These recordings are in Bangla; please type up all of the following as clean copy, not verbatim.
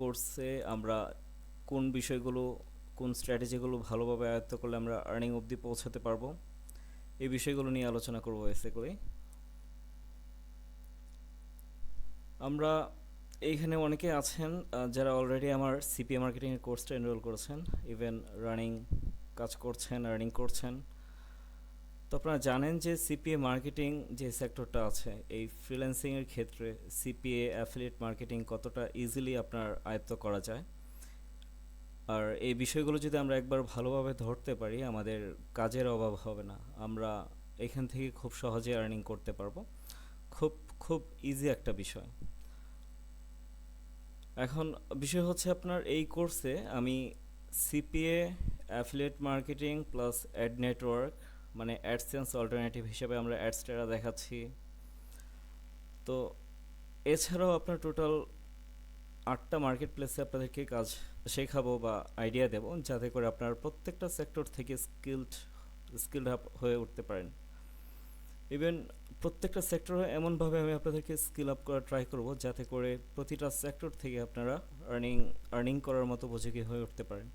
কোর্সে আমরা কোন বিষয়গুলো কোন স্ট্র্যাটেজিগুলো ভালোভাবে আয়ত্ত করলে আমরা আর্নিং অবধি পৌঁছাতে পারবো এই বিষয়গুলো নিয়ে আলোচনা করব বেসিক্যালি। আমরা এইখানে অনেকে আছেন যারা অলরেডি আমার সিপিএ মার্কেটিংয়ের কোর্সটা এনরোল করেছেন, ইভেন রানিং কাজ করছেন, আর্নিং করছেন। তো আপনারা জানেন যে সিপিএ মার্কেটিং যে সেক্টরটা আছে, এই ফ্রিল্যান্সিংয়ের ক্ষেত্রে সিপিএ অ্যাফিলিয়েট মার্কেটিং কতটা ইজিলি আপনার আয়ত্ত করা যায়। আর এই বিষয়গুলো যদি আমরা একবার ভালোভাবে ধরতে পারি, আমাদের কাজের অভাব হবে না। আমরা এখান থেকে খুব সহজে আর্নিং করতে পারবো। খুব খুব ইজি একটা বিষয়। এখন বিষয় হচ্ছে আপনার এই কোর্সে আমি CPA affiliate marketing plus ad network মানে অ্যাডসেন্স অল্টারনেটিভ হিসেবে আমরা অ্যাডসটেরা দেখাচ্ছি। তো এছাড়াও আপনার টোটাল 8টা মার্কেট প্লেসে আপনাদেরকে কাজ শেখাবো বা আইডিয়া দেবো, যাতে করে আপনার প্রত্যেকটা সেক্টর থেকে স্কিলড আপ হয়ে উঠতে পারেন। ইভেন প্রত্যেকটা সেক্টরে এমনভাবে আমি আপনাদেরকে স্কিল আপ করার ট্রাই করব, যাতে করে প্রতিটা সেক্টর থেকে আপনারা আর্নিং করার মতো উপযোগী হয়ে উঠতে পারেন।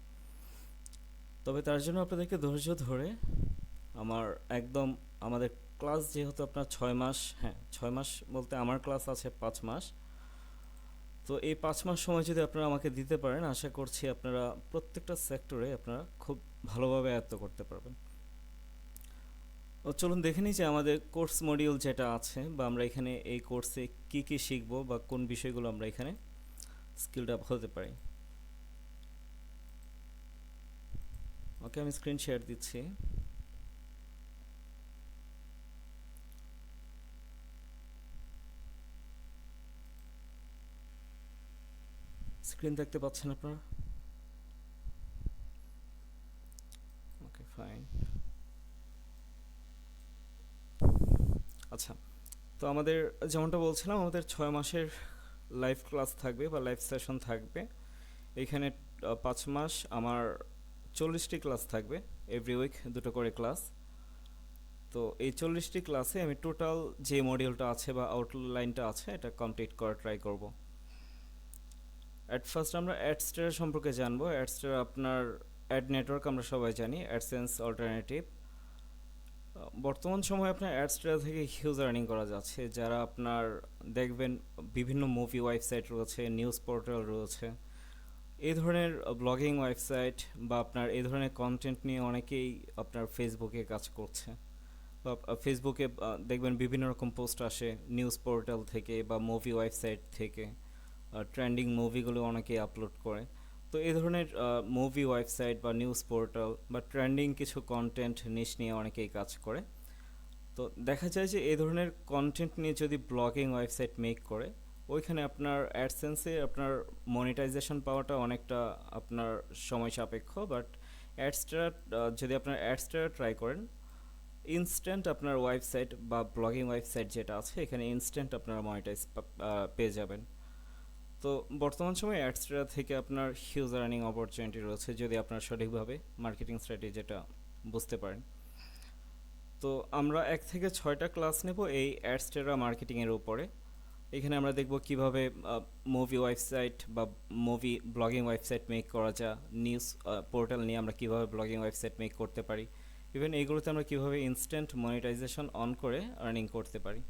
তবে তার জন্য আপনাদেরকে ধৈর্য ধরে আমার একদম আমাদের ক্লাস যেহেতু আপনার 6 মাস, হ্যাঁ 6 মাস বলতে আমার ক্লাস আছে 5 মাস। তো এই 5 মাস সময় যদি আপনারা আমাকে দিতে পারেন, আশা করছি আপনারা প্রত্যেকটা সেক্টরে আপনারা খুব ভালোভাবে আয়ত্ত করতে পারবেন। ও চলুন দেখে নিই যে আমাদের কোর্স মডিউল যেটা আছে, বা আমরা এখানে এই কোর্সে কি কি শিখবো বা কোন বিষয়গুলো আমরা এখানে স্কিলড আপ হতে পারি। ওকে, আমি স্ক্রিন শেয়ার দিচ্ছি। স্ক্রিন দেখতে পাচ্ছেন আপনারা? ওকে, ফাইন। আচ্ছা, তো আমাদের যেমনটা বলছিলাম, আমাদের 6 মাসের লাইভ ক্লাস থাকবে বা লাইভ সেশন থাকবে এখানে। 5 মাস আমার 40টি ক্লাস থাকবে, এভরি উইক দুটো করে ক্লাস। তো এই 40টি ক্লাসে আমি টোটাল যে মডিউলটা আছে বা আউটলাইনটা আছে এটা কমপ্লিট করার ট্রাই করব। অ্যাট ফার্স্ট আমরা অ্যাডস্টার সম্পর্কে জানবো। অ্যাডস্টার আপনার অ্যাড নেটওয়ার্ক আমরা সবাই জানি, অ্যাডসেন্স অল্টারনেটিভ। বর্তমান সময়ে আপনার অ্যাডস্টার থেকে হিউজ আর্নিং করা যাচ্ছে। যারা আপনার দেখবেন বিভিন্ন মুভি ওয়েবসাইট রয়েছে, নিউজ পোর্টাল রয়েছে, এই ধরনের ব্লগিং ওয়েবসাইট বা আপনার এই ধরনের কন্টেন্ট নিয়ে অনেকেই আপনার ফেসবুকে কাজ করছে। বা ফেসবুকে দেখবেন বিভিন্ন রকম পোস্ট আসে নিউজ পোর্টাল থেকে বা মুভি ওয়েবসাইট থেকে। ট্রেন্ডিং মুভিগুলো অনেকেই আপলোড করে। তো এই ধরনের মুভি ওয়েবসাইট বা নিউজ পোর্টাল বা ট্রেন্ডিং কিছু কন্টেন্ট নিশ নিয়ে অনেকেই কাজ করে। তো দেখা যায় যে এই ধরনের কন্টেন্ট নিয়ে যদি ব্লগিং ওয়েবসাইট মেক করে, ওইখানে আপনার অ্যাডসেন্সে আপনার মনিটাইজেশন পাওয়াটা অনেকটা আপনার সময় সাপেক্ষ। বাট অ্যাডস্টার যদি আপনার অ্যাডস্টার ট্রাই করেন, ইনস্ট্যান্ট আপনার ওয়েবসাইট বা ব্লগিং ওয়েবসাইট যেটা আছে এখানে ইনস্ট্যান্ট আপনারা মনিটাইজ পেয়ে যাবেন। তো বর্তমান সময়ে অ্যাডস্ট্রা থেকে আপনার হিউজ আর্নিং অপরচুনিটি রয়েছে, যদি আপনার সঠিকভাবে মার্কেটিং স্ট্র্যাটেজিটা বুঝতে পারেন। তো আমরা 1 থেকে 6টা ক্লাস নেব এই অ্যাডস্টেরা মার্কেটিংয়ের উপরে। এখানে আমরা দেখব কিভাবে মুভি ওয়েবসাইট বা মুভি ব্লগিং ওয়েবসাইট মেক করা যায়, নিউজ পোর্টাল নিয়ে আমরা কিভাবে ব্লগিং ওয়েবসাইট মেক করতে পারি, ইভেন এইগুলোতে আমরা কিভাবে ইনস্ট্যান্ট মনিটাইজেশন অন করে আর্নিং করতে পারি।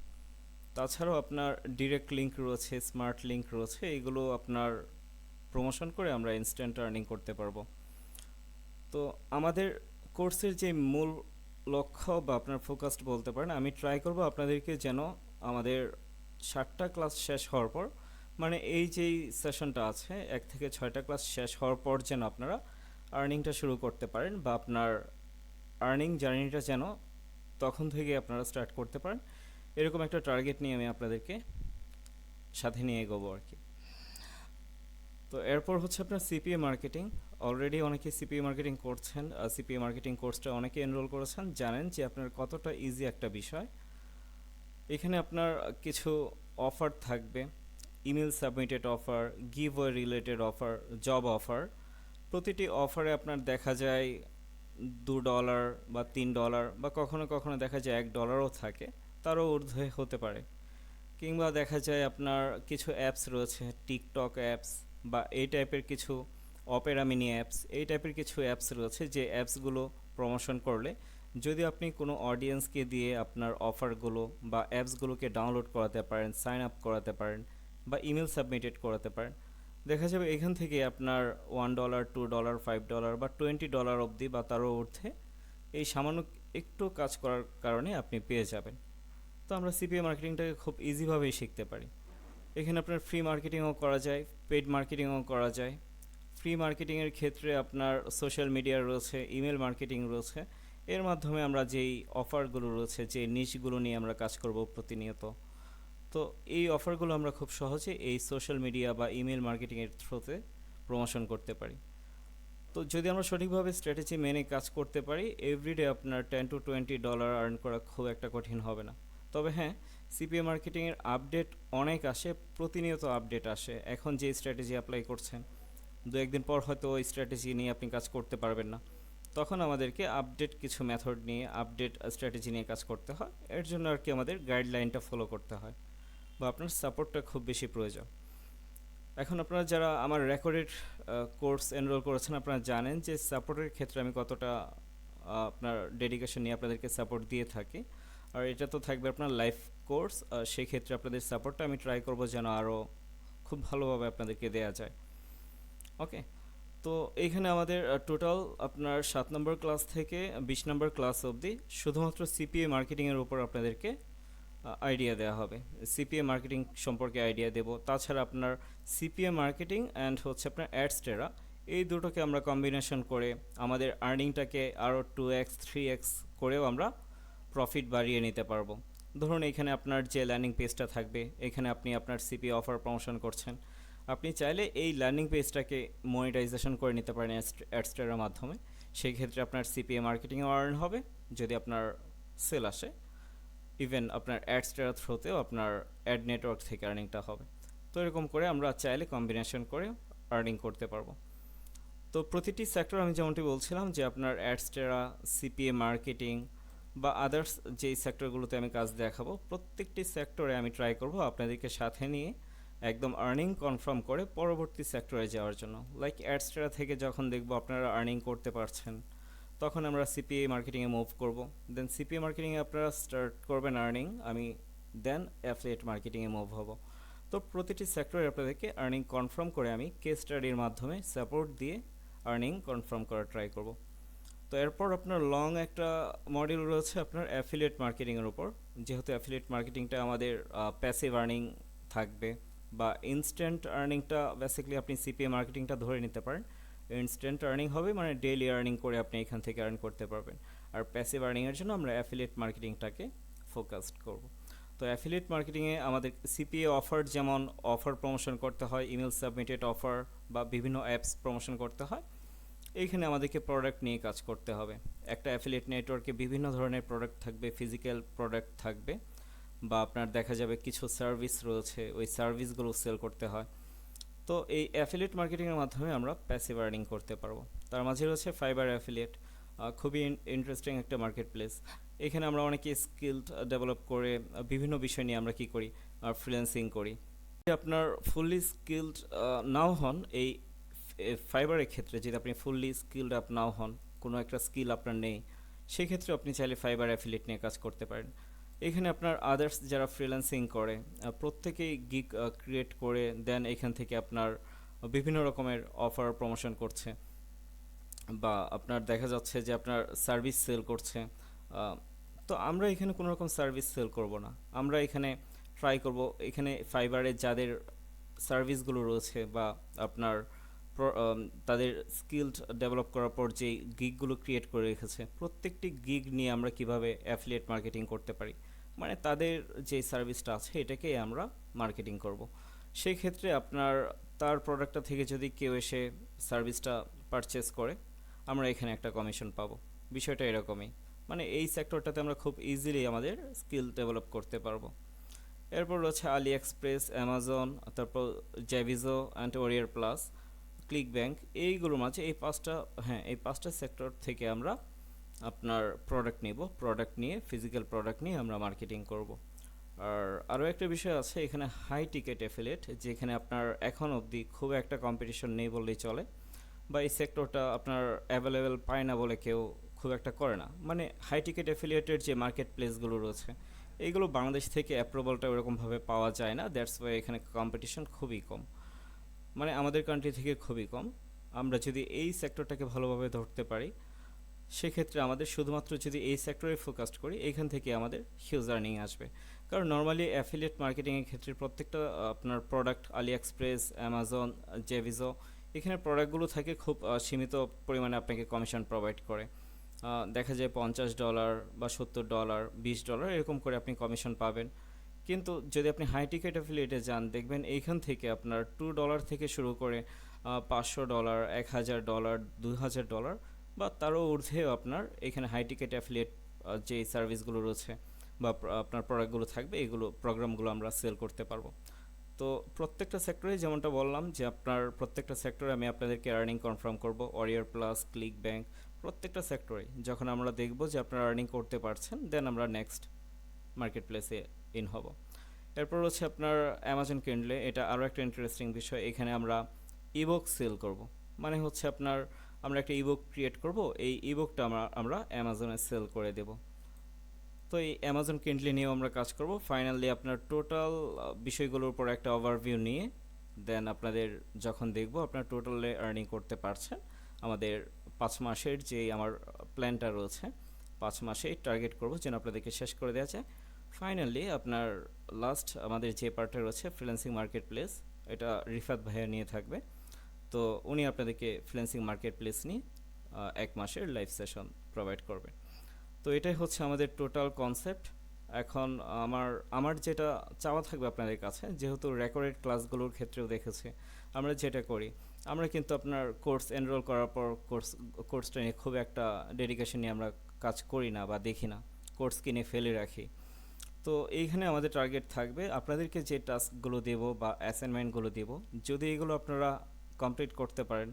তাছাড়াও আপনার ডিরেক্ট লিঙ্ক রয়েছে, স্মার্ট লিঙ্ক রয়েছে, এগুলো আপনার প্রমোশন করে আমরা ইনস্ট্যান্ট আর্নিং করতে পারবো। তো আমাদের কোর্সের যে মূল লক্ষ্য বা আপনার ফোকাসড বলতে পারেন, আমি ট্রাই করব আপনাদেরকে যেন আমাদের 60টা ক্লাস শেষ হওয়ার পর, মানে এই যেই সেশনটা আছে 1 থেকে 6টা ক্লাস শেষ হওয়ার পর যেন আপনারা আর্নিংটা শুরু করতে পারেন, বা আপনার আর্নিং জার্নিটা যেন তখন থেকে আপনারা স্টার্ট করতে পারেন। এরকম একটা টার্গেট নিয়ে আমি আপনাদেরকে সাথে নিয়ে এগোবো আর কি। তো এরপর হচ্ছে আপনার সিপিএ মার্কেটিং। অলরেডি অনেকে সিপিএ মার্কেটিং করছেন, সিপিএ মার্কেটিং কোর্সটা অনেকে এনরোল করেছেন, জানেন যে আপনার কতটা ইজি একটা বিষয়। এখানে আপনার কিছু অফার থাকবে, email submitted offer, give way related offer, job offer. প্রতিটি অফারে আপনার দেখা যায় $2 বা $3, বা কখনো কখনো দেখা যায় $1ও থাকে, তারও ঊর্ধ্বে হতে পারে। কিংবা দেখা যায় আপনার কিছু অ্যাপস রয়েছে, টিকটক অ্যাপস বা এই টাইপের কিছু অপেরা মিনি অ্যাপস, এই টাইপের কিছু অ্যাপস রয়েছে যে অ্যাপসগুলো প্রমোশন করলে যদি আপনি কোনো অডিয়েন্সকে দিয়ে আপনার অফারগুলো বা অ্যাপসগুলোকে ডাউনলোড করাতে পারেন, সাইন আপ করাতে পারেন বা ইমেল সাবমিটেড করাতে পারেন, দেখা যাবে এখান থেকে আপনার $1, $2, $5 বা $20 অবধি বা তারও ঊর্ধ্বে এই সামান্য একটু কাজ করার কারণে আপনি পেয়ে যাবেন। তো আমরা সিপিএ মার্কেটিংটাকে খুব ইজিভাবেই শিখতে পারি। এখানে আপনার ফ্রি মার্কেটিংও করা যায়, পেইড মার্কেটিংও করা যায়। ফ্রি মার্কেটিংয়ের ক্ষেত্রে আপনার সোশ্যাল মিডিয়া রয়েছে, ইমেল মার্কেটিং রয়েছে। এর মাধ্যমে আমরা যেই অফারগুলো রয়েছে, যে নিশগুলো নিয়ে আমরা কাজ করব প্রতিনিয়ত, তো এই অফারগুলো আমরা খুব সহজে এই সোশ্যাল মিডিয়া বা ইমেল মার্কেটিংয়ের থ্রুতে প্রমোশন করতে পারি। তো যদি আমরা সঠিকভাবে স্ট্র্যাটেজি মেনে কাজ করতে পারি, এভরিডে আপনার $10 to $20 আর্ন করা খুব একটা কঠিন হবে না। তবে হ্যাঁ, সিপিএ মার্কেটিংয়ের আপডেট অনেক আসে, প্রতিনিয়ত আপডেট আসে। এখন যে স্ট্র্যাটেজি অ্যাপ্লাই করছেন, দু একদিন পর হয়তো ওই স্ট্র্যাটেজি নিয়ে আপনি কাজ করতে পারবেন না। তখন আমাদেরকে আপডেট কিছু মেথড নিয়ে, আপডেট স্ট্র্যাটেজি নিয়ে কাজ করতে হয়। এর জন্য আর কি আমাদের গাইডলাইনটা ফলো করতে হয় বা আপনার সাপোর্টটা খুব বেশি প্রয়োজন। এখন আপনারা যারা আমার রেকর্ডেড কোর্স এনরোল করেছেন, আপনারা জানেন যে সাপোর্টের ক্ষেত্রে আমি কতটা আপনার ডেডিকেশন নিয়ে আপনাদেরকে সাপোর্ট দিয়ে থাকি। আর এটা তো থাকবে আপনার লাইভ কোর্স, সেই ক্ষেত্রে আপনাদের সাপোর্টটা আমি ট্রাই করব যেন আরও খুব ভালোভাবে আপনাদেরকে দেয়া যায়। ওকে, তো এইখানে আমাদের টোটাল আপনার 7 নম্বর ক্লাস থেকে 20 নম্বর ক্লাস অবধি শুধুমাত্র সিপিএ মার্কেটিংয়ের উপর আপনাদেরকে আইডিয়া দেওয়া হবে। সিপিএ মার্কেটিং সম্পর্কে আইডিয়া দেব। তাছাড়া আপনার সিপিএ মার্কেটিং অ্যান্ড হচ্ছে আপনার অ্যাডস্টেরা, এই দুটোকে আমরা কম্বিনেশন করে আমাদের আর্নিংটাকে আরও 2x 3x করেও আমরা প্রফিট বাড়িয়ে নিতে পারবো। ধরুন এখানে আপনার যে ল্যান্ডিং পেজটা থাকবে, এখানে আপনি আপনার সিপিএ অফার প্রমোশন করছেন, আপনি চাইলে এই ল্যান্ডিং পেজটাকে মনিটাইজেশন করে নিতে পারেন অ্যাডস্টেরার মাধ্যমে। সেই ক্ষেত্রে আপনার সিপিএ মার্কেটিংও আর্ন হবে যদি আপনার সেল আসে। ইভেন আপনার অ্যাডসটার থ্রুতেও আপনার অ্যাড নেটওয়ার্ক থেকে আর্নিংটা হবে। তো এরকম করে আমরা চাইলে কম্বিনেশন করে আর্নিং করতে পারবো। তো প্রতিটি সেক্টর আমি যেমনটি বলছিলাম যে আপনার অ্যাডস্টেরা, সিপিএ মার্কেটিং বা আদার্স যেই সেক্টরগুলোতে আমি কাজ দেখাবো, প্রত্যেকটি সেক্টরে আমি ট্রাই করব আপনাদেরকে সাথে নিয়ে একদম আর্নিং কনফার্ম করে পরবর্তী সেক্টরে যাওয়ার জন্য। লাইক অ্যাডস্টেরা থেকে যখন দেখবো আপনারা আর্নিং করতে পারছেন, তখন আমরা সিপিএ মার্কেটিংয়ে মুভ করব। দেন সিপিএ মার্কেটিংয়ে আপনারা স্টার্ট করবেন আর্নিং, আমি দেন অ্যাফিলিয়েট মার্কেটিংয়ে মুভ হব। তো প্রতিটি সেক্টরে আপনাদেরকে আর্নিং কনফার্ম করে আমি কেস স্টাডির মাধ্যমে সাপোর্ট দিয়ে আর্নিং কনফার্ম করার ট্রাই করব। তো এরপর আপনার লং একটা মডিউল রয়েছে আপনার অ্যাফিলিয়েট মার্কেটিংয়ের উপর। যেহেতু অ্যাফিলিয়েট মার্কেটিংটা আমাদের প্যাসিভ আর্নিং থাকবে বা ইনস্ট্যান্ট আর্নিংটা, বেসিক্যালি আপনি সিপিএ মার্কেটিংটা ধরে নিতে পারেন ইনস্ট্যান্ট আর্নিং হবে, মানে ডেইলি আর্নিং করে আপনি এখান থেকে আর্ন করতে পারবেন। আর প্যাসিভ আর্নিংয়ের জন্য আমরা অ্যাফিলিয়েট মার্কেটিংটাকে ফোকাসড করব। তো অ্যাফিলিয়েট মার্কেটিংয়ে আমাদের সিপিএ অফার, যেমন অফার প্রমোশন করতে হয়, ইমেল সাবমিটেড অফার বা বিভিন্ন অ্যাপস প্রমোশন করতে হয়, এইখানে আমাদেরকে প্রোডাক্ট নিয়ে কাজ করতে হবে। একটা অ্যাফিলিয়েট নেটওয়ার্কে বিভিন্ন ধরনের প্রোডাক্ট থাকবে, ফিজিক্যাল প্রোডাক্ট থাকবে বা আপনার দেখা যাবে কিছু সার্ভিস রয়েছে, ওই সার্ভিসগুলো সেল করতে হয়। তো এই অ্যাফিলিয়েট মার্কেটিংয়ের মাধ্যমে আমরা প্যাসিভ আর্নিং করতে পারবো। তার মাঝে রয়েছে ফাইবার অ্যাফিলিয়েট, খুবই ইন্টারেস্টিং একটা মার্কেট প্লেস। এখানে আমরা অনেকে স্কিলড ডেভেলপ করে বিভিন্ন বিষয় নিয়ে আমরা কি করি, ফ্রিল্যান্সিং করি। আপনার ফুললি স্কিলড নাও হন এই ফাইবারের ক্ষেত্রে, যদি আপনি ফুললি স্কিলড আপ নাও হন, কোনো একটা স্কিল আপনার নেই, সেই ক্ষেত্রে আপনি চাইলে ফাইবার অ্যাফিলিয়েট নিয়ে কাজ করতে পারেন। এখানে আপনার আদার্স যারা ফ্রিল্যান্সিং করে প্রত্যেকেই গিগ ক্রিয়েট করে দেন এখান থেকে আপনার বিভিন্ন রকমের অফার প্রমোশন করছে বা আপনার দেখা যাচ্ছে যে আপনার সার্ভিস সেল করছে। তো আমরা এখানে কোনো রকম সার্ভিস সেল করব না, আমরা এখানে ট্রাই করব এখানে ফাইবারে যাদের সার্ভিসগুলো রয়েছে বা আপনার তাদের স্কিলড ডেভেলপ করার পর যে গিগগুলো ক্রিয়েট করে রেখেছে, প্রত্যেকটি গিগ নিয়ে আমরা কিভাবে অ্যাফিলিয়েট মার্কেটিং করতে পারি, মানে তাদের যে সার্ভিসটা আছে এটাকেই আমরা মার্কেটিং করব। সেই ক্ষেত্রে আপনার তার প্রোডাক্টটা থেকে যদি কেউ এসে সার্ভিসটা পারচেস করে, আমরা এখানে একটা কমিশন পাবো। বিষয়টা এরকমই, মানে এই সেক্টরটাতে আমরা খুব ইজিলি আমাদের স্কিল ডেভেলপ করতে পারবো। এরপর রয়েছে আলি এক্সপ্রেস, অ্যামাজন, তারপর জ্যাভিজো অ্যান্ড ওরিয়ার প্লাস, ক্লিক ব্যাংক, এইগুলোর মাঝে এই পাঁচটা সেক্টর থেকে আমরা আপনার প্রোডাক্ট নিব, প্রোডাক্ট নিয়ে ফিজিক্যাল প্রোডাক্ট নিয়ে আমরা মার্কেটিং করব। আর আরও একটা বিষয় আছে এখানে, হাই টিকেট অ্যাফিলিয়েট, যেখানে আপনার এখন অবধি খুব একটা কম্পিটিশন নেই বললেই চলে, বা এই সেক্টরটা আপনার অ্যাভেলেবেল পায় না বলে কেউ খুব একটা করে না। মানে হাই টিকেট অ্যাফিলিয়েটের যে মার্কেট প্লেসগুলো রয়েছে, এইগুলো বাংলাদেশ থেকে অ্যাপ্রুভালটা ওরকমভাবে পাওয়া যায় না, দ্যাটস ওয়াই এখানে কম্পিটিশন খুবই কম, মানে আমাদের কান্ট্রি থেকে খুবই কম। আমরা যদি এই সেক্টরটাকে ভালোভাবে ধরতে পারি, সেক্ষেত্রে আমাদের শুধুমাত্র যদি এই সেক্টরে ফোকাসড করি, এখান থেকে আমাদের হিউজ আর্নিং আসবে। কারণ নর্মালি অ্যাফিলিয়েট মার্কেটিংয়ের ক্ষেত্রে প্রত্যেকটা আপনার প্রোডাক্ট, আলি এক্সপ্রেস, অ্যামাজন, জেভিজো, এখানে প্রোডাক্টগুলো থাকে খুব সীমিত পরিমাণে আপনাকে কমিশন প্রোভাইড করে। দেখা যায় $50 বা $70, $20 এরকম করে আপনি কমিশন পাবেন। কিন্তু যদি আপনি হাই টিকেট অ্যাফিলিয়েটে যান, দেখবেন এইখান থেকে আপনার $2 থেকে শুরু করে $500, $1000, $2000 বা তারও ঊর্ধ্বেও আপনার এখানে হাই টিকেট অ্যাফিলিয়েট যে সার্ভিসগুলো রয়েছে বা আপনার প্রোডাক্টগুলো থাকবে, এগুলো প্রোগ্রামগুলো আমরা সেল করতে পারবো। তো প্রত্যেকটা সেক্টরে যেমনটা বললাম যে আপনার প্রত্যেকটা সেক্টরে আমি আপনাদেরকে আর্নিং কনফার্ম করব, ওয়ারিয়র প্লাস, ক্লিক ব্যাংক, প্রত্যেকটা সেক্টরে যখন আমরা দেখব যে আপনারা আর্নিং করতে পারছেন, দেন আমরা নেক্সট মার্কেট প্লেসে ইন হব। এরপর হচ্ছে আপনার অ্যামাজন কিন্ডলে, এটা আরও একটা ইন্টারেস্টিং বিষয়। এখানে আমরা ইবুক সেল করব, মানে হচ্ছে আপনার আমরা একটা ইবুক ক্রিয়েট করব, এই ইবুকটা আমরা অ্যামাজনে সেল করে দেব। তো এই অ্যামাজন কিন্ডলি নিয়েও আমরা কাজ করব। ফাইনালি আপনার টোটাল বিষয়গুলোর উপর একটা ওভারভিউ নিয়ে দেন আপনাদের যখন দেখব আপনার টোটালে আর্নিং করতে পারছেন, আমাদের 5 মাসের যে আমার প্ল্যানটা রয়েছে, 5 মাসেই টার্গেট করব যেন আপনাদেরকে শেষ করে দেওয়া যায়। ফাইনালি আপনার লাস্ট আমাদের যে পার্টটা রয়েছে ফ্রিল্যান্সিং মার্কেট প্লেস, এটা রিফাত ভাইয়া নিয়ে থাকবে। তো উনি আপনাদেরকে ফ্রিল্যান্সিং মার্কেট প্লেস নিয়ে 1 মাসের লাইভ সেশন প্রোভাইড করবে। তো এটাই হচ্ছে আমাদের টোটাল কনসেপ্ট। এখন আমার আমার যেটা চাওয়া থাকবে আপনাদের কাছে, যেহেতু রেকর্ডেড ক্লাসগুলোর ক্ষেত্রেও দেখেছি আমরা যেটা করি, আমরা কিন্তু আপনার কোর্স এনরোল করার পর কোর্সটা নিয়ে খুব একটা ডেডিকেশন নিয়ে আমরা কাজ করি না বা দেখি না, কোর্স কিনে ফেলে রাখি। তো এইখানে আমাদের টার্গেট থাকবে আপনাদেরকে যে টাস্কগুলো দেব বা অ্যাসাইনমেন্টগুলো দেব, যদি এগুলো আপনারা কমপ্লিট করতে পারেন,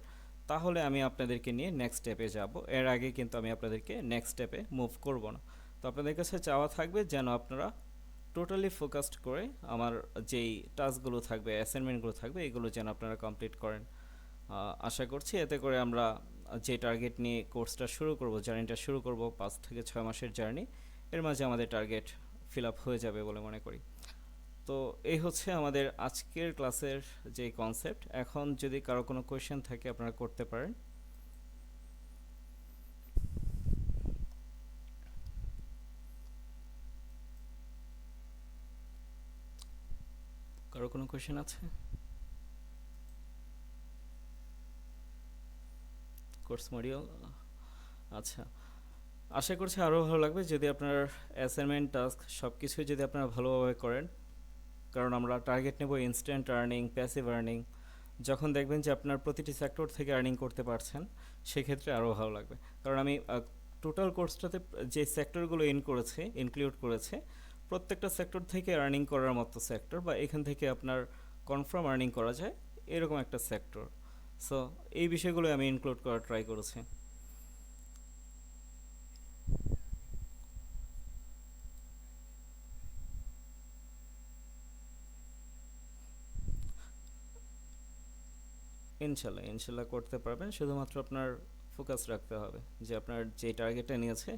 তাহলে আমি আপনাদেরকে নিয়ে নেক্সট স্টেপে যাব। এর আগে কিন্তু আমি আপনাদেরকে নেক্সট স্টেপে মুভ করব না। তো আপনাদের কাছে চাওয়া থাকবে যেন আপনারা টোটালি ফোকাসড করে আমার যেই টাস্কগুলো থাকবে, অ্যাসাইনমেন্টগুলো থাকবে, এগুলো যেন আপনারা কমপ্লিট করেন। আশা করছি এতে করে আমরা যে টার্গেট নিয়ে কোর্সটা শুরু করব, জার্নিটা শুরু করব, 5 থেকে 6 মাসের জার্নি, এর মাঝে আমাদের টার্গেট ফিল আপ হয়ে যাবে বলে মনে করি। তো এই হচ্ছে আমাদের আজকের ক্লাসের যে কনসেপ্ট। এখন যদি কারো কোনো কোয়েশ্চেন থাকে আপনারা করতে পারেন। কারো কোনো কোয়েশ্চেন আছে? কোর্স মডিউল, আচ্ছা, আশা করছি আরও ভালো লাগবে যদি আপনার অ্যাসাইনমেন্ট, টাস্ক সব কিছুই যদি আপনারা ভালোভাবে করেন। কারণ আমরা টার্গেট নেব ইনস্ট্যান্ট আর্নিং, প্যাসিভ আর্নিং। যখন দেখবেন যে আপনার প্রতিটি সেক্টর থেকে আর্নিং করতে পারছেন, সেক্ষেত্রে আরও ভালো লাগবে। কারণ আমি টোটাল কোর্সটাতে যে সেক্টরগুলো ইনক্লুড করেছে, প্রত্যেকটা সেক্টর থেকে আর্নিং করার মতো সেক্টর, বা এখান থেকে আপনার কনফার্ম আর্নিং করা যায় এরকম একটা সেক্টর। সো এই বিষয়গুলো আমি ইনক্লুড করার ট্রাই করেছি। ইনশাল্লাহ ইনশাল্লাহ করতে পারবেন, শুধুমাত্র আপনার ফোকাস রাখতে হবে যে আপনার যে টার্গেটটা নিয়েছে,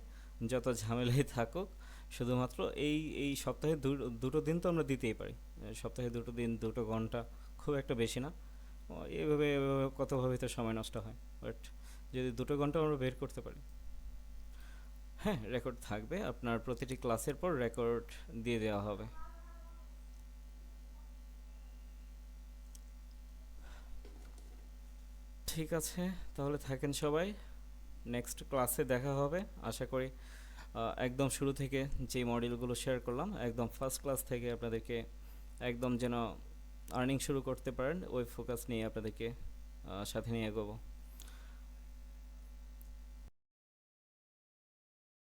যত ঝামেলাই থাকুক, শুধুমাত্র এই এই সপ্তাহে দুটো দিন তো আমরা দিতেই পারি। সপ্তাহে 2টো দিন, 2 ঘন্টা, খুব একটা বেশি না। এভাবে কতভাবে তো সময় নষ্ট হয়, বাট যদি 2 ঘন্টা আমরা বের করতে পারি। হ্যাঁ, রেকর্ড থাকবে, আপনার প্রতিটি ক্লাসের পর রেকর্ড দিয়ে দেওয়া হবে। ঠিক আছে, তাহলে থাকেন সবাই, নেক্সট ক্লাসে দেখা হবে আশা করি। একদম শুরু থেকে যে মডিউলগুলো শেয়ার করলাম, একদম ফার্স্ট ক্লাস থেকে আপনাদেরকে একদম যেন আর্নিং শুরু করতে পারেন, ওই ফোকাস নিয়ে আপনাদেরকে সাথে নিয়ে এগোবো।